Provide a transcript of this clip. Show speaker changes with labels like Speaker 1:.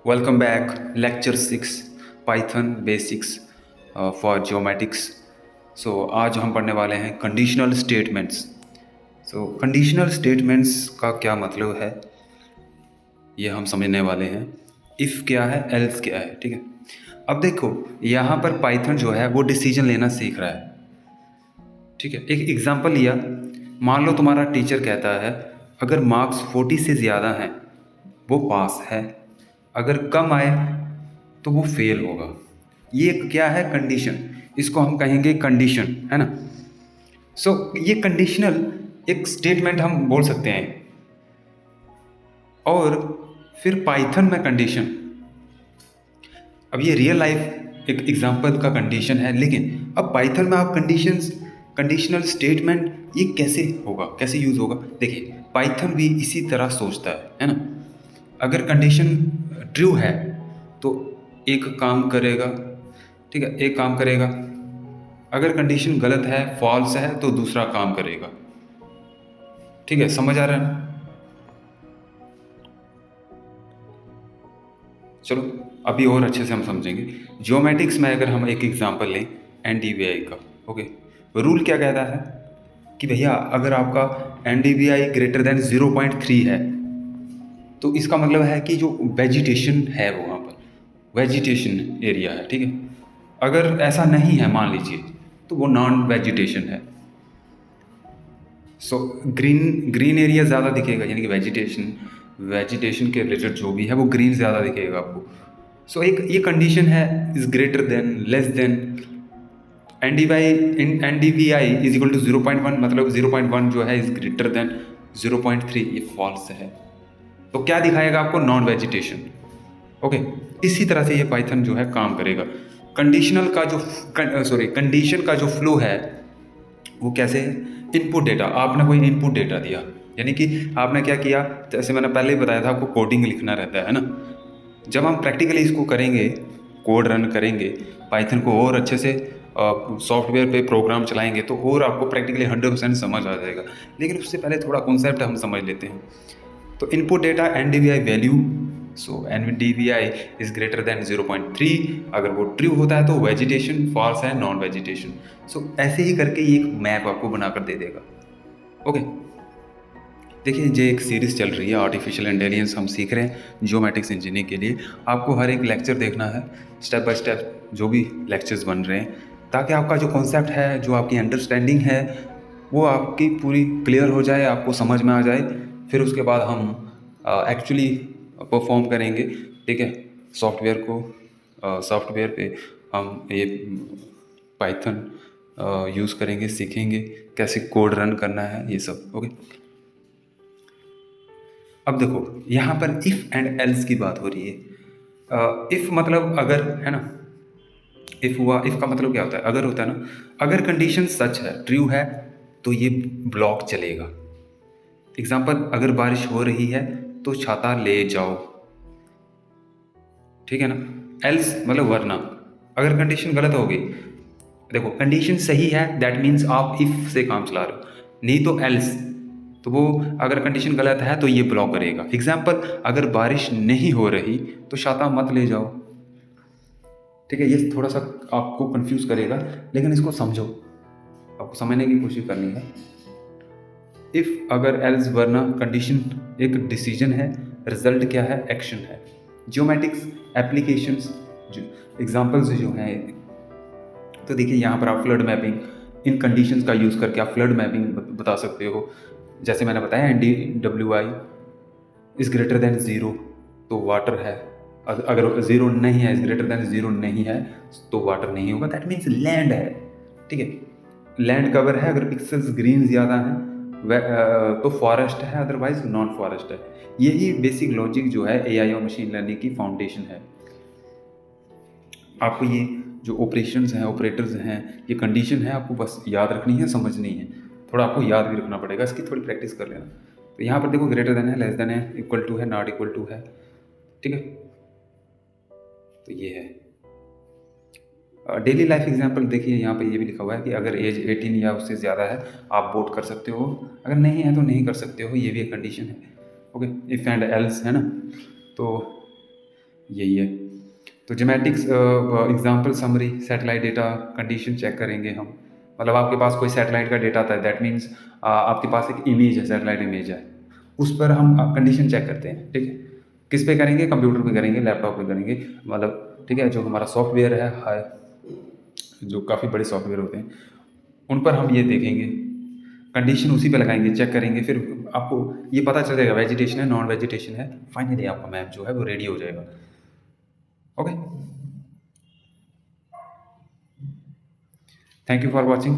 Speaker 1: Welcome back, Lecture 6 Python Basics for Geomatics. आज हम पढ़ने वाले हैं कंडीशनल स्टेटमेंट्स। कंडीशनल स्टेटमेंट्स का क्या मतलब है ये हम समझने वाले हैं। इफ़ क्या है, एल्स क्या है, ठीक है। अब देखो यहाँ पर पाइथन जो है वो डिसीजन लेना सीख रहा है, ठीक है। एक एग्जांपल लिया, मान लो तुम्हारा टीचर कहता है अगर मार्क्स 40 से ज़्यादा हैं वो पास है, अगर कम आए तो वो फेल होगा। ये क्या है? कंडीशन। इसको हम कहेंगे कंडीशन, है ना। ये कंडीशनल एक स्टेटमेंट हम बोल सकते हैं। और फिर पाइथन में कंडीशन, अब ये रियल लाइफ एक एग्जांपल का कंडीशन है, लेकिन अब पाइथन में आप कंडीशनल स्टेटमेंट ये कैसे होगा, कैसे यूज़ होगा। देखिए पाइथन भी इसी तरह सोचता है ना। अगर कंडीशन ट्रू है तो एक काम करेगा, ठीक है, एक काम करेगा। अगर कंडीशन गलत है, फॉल्स है, तो दूसरा काम करेगा। ठीक है, समझ आ रहा है? चलो अभी और अच्छे से हम समझेंगे। जियोमेट्रिक्स में अगर हम एक एग्जांपल लें NDVI का, ओके। रूल क्या कहता है कि भैया अगर आपका NDVI ग्रेटर देन 0.3 है तो इसका मतलब है कि जो वेजिटेशन है वो वहाँ पर वेजिटेशन एरिया है, ठीक है। अगर ऐसा नहीं है मान लीजिए तो वो नॉन वेजिटेशन है। ग्रीन एरिया ज़्यादा दिखेगा, यानी कि वेजिटेशन के रिलेटेड जो भी है वो ग्रीन ज़्यादा दिखेगा आपको। एक ये कंडीशन है, is greater than, less than. NDVI is equal to 0.1, मतलब 0.1 जो है इज़ ग्रेटर देन 0.3, ये फॉल्स है। तो क्या दिखाएगा आपको? Non vegetation, okay. इसी तरह से ये पाइथन जो है काम करेगा। कंडीशन का जो फ्लो है वो कैसे है? इनपुट डेटा, आपने कोई इनपुट डेटा दिया, यानी कि आपने क्या किया, जैसे मैंने पहले ही बताया था आपको कोडिंग लिखना रहता है ना। जब हम प्रैक्टिकली इसको करेंगे, कोड रन करेंगे पाइथन को और अच्छे से सॉफ्टवेयर पे प्रोग्राम चलाएंगे तो और आपको प्रैक्टिकली 100% समझ आ जाएगा। लेकिन उससे पहले थोड़ा कॉन्सेप्ट हम समझ लेते हैं। तो input data NDVI value, NDVI is greater than 0.3, अगर वो ट्रू होता है तो वेजिटेशन, फॉल्स है नॉन वेजिटेशन। ऐसे ही करके ये एक मैप आपको बनाकर दे देगा, ओके। देखिए ये एक सीरीज़ चल रही है आर्टिफिशियल इंटेलिजेंस, हम सीख रहे हैं जियोमेट्रिक्स इंजीनियरिंग के लिए। आपको हर एक लेक्चर देखना है, स्टेप बाय स्टेप जो भी लेक्चर्स बन रहे हैं, ताकि आपका जो कॉन्सेप्ट है, जो आपकी अंडरस्टैंडिंग है, वो आपकी पूरी क्लियर हो जाए, आपको समझ में आ जाए। फिर उसके बाद हम एक्चुअली परफॉर्म करेंगे, ठीक है। सॉफ्टवेयर पे हम ये पाइथन यूज़ करेंगे, सीखेंगे कैसे कोड रन करना है, ये सब, ओके। अब देखो यहाँ पर इफ़ एंड एल्स की बात हो रही है। इफ़ मतलब अगर, है ना। इफ़ हुआ, इफ़ का मतलब क्या होता है? अगर होता है ना। अगर कंडीशन सच है, ट्रू है, तो ये ब्लॉक चलेगा। एग्जाम्पल, अगर बारिश हो रही है तो छाता ले जाओ, ठीक है ना। एल्स मतलब वरना। अगर कंडीशन गलत होगी, देखो कंडीशन सही है दैट मीन्स आप इफ़ से काम चला रहे हो, नहीं तो एल्स। तो वो अगर कंडीशन गलत है तो ये ब्लॉक करेगा। एग्जाम्पल, अगर बारिश नहीं हो रही तो छाता मत ले जाओ, ठीक है। ये थोड़ा सा आपको कंफ्यूज करेगा, लेकिन इसको समझो, आपको समझने की कोशिश करनी है। इफ़, अगर, एल्स, वरना, कंडीशन एक डिसीजन है, रिजल्ट क्या है? एक्शन है। जियोमेट्रिक्स एप्लीकेशंस जो एग्जांपल्स जो हैं, तो देखिए यहाँ पर आप फ्लड मैपिंग, इन कंडीशंस का यूज़ करके आप फ्लड मैपिंग बता सकते हो। जैसे मैंने बताया NDWI इज़ ग्रेटर देन 0 तो वाटर है, अगर 0 नहीं है, इज़ ग्रेटर देन 0 नहीं है तो वाटर नहीं होगा, दैट मीन्स लैंड है, ठीक है। लैंड कवर है, अगर पिक्सल्स ग्रीन ज़्यादा हैं तो फॉरेस्ट है, अदरवाइज नॉन फॉरेस्ट है। यही बेसिक लॉजिक जो है AI और मशीन लर्निंग की फाउंडेशन है। आपको ये जो ऑपरेशंस हैं, ऑपरेटर्स हैं, ये कंडीशन है, आपको बस याद रखनी है, समझनी है। थोड़ा आपको याद भी रखना पड़ेगा, इसकी थोड़ी प्रैक्टिस कर लेना। तो यहाँ पर देखो ग्रेटर देन है, लेस देन है, इक्वल टू है, नॉट इक्वल टू है, ठीक है। तो ये है डेली लाइफ एग्जांपल। देखिए यहाँ पे ये भी लिखा हुआ है कि अगर एज 18 या उससे ज़्यादा है आप वोट कर सकते हो, अगर नहीं है तो नहीं कर सकते हो, ये भी एक कंडीशन है, ओके। इफ़ एंड एल्स, है ना। तो यही है। तो जेमेटिक्स example summary satellite data condition check करेंगे हम। मतलब आपके पास कोई सैटेलाइट का डेटा आता है, दैट मीन्स आपके पास एक इमेज है, सैटेलाइट इमेज है, उस पर हम कंडीशन चेक करते हैं। ठीक है, किस पे करेंगे? कंप्यूटर पे करेंगे, लैपटॉप पे करेंगे, मतलब ठीक है, जो हमारा सॉफ्टवेयर है हाई, जो काफ़ी बड़े सॉफ्टवेयर होते हैं उन पर हम ये देखेंगे, कंडीशन उसी पे लगाएंगे, चेक करेंगे, फिर आपको ये पता चल जाएगा वेजिटेशन है, नॉन वेजिटेशन है, फाइनली आपका मैप जो है वो रेडी हो जाएगा। Okay, thank you for watching.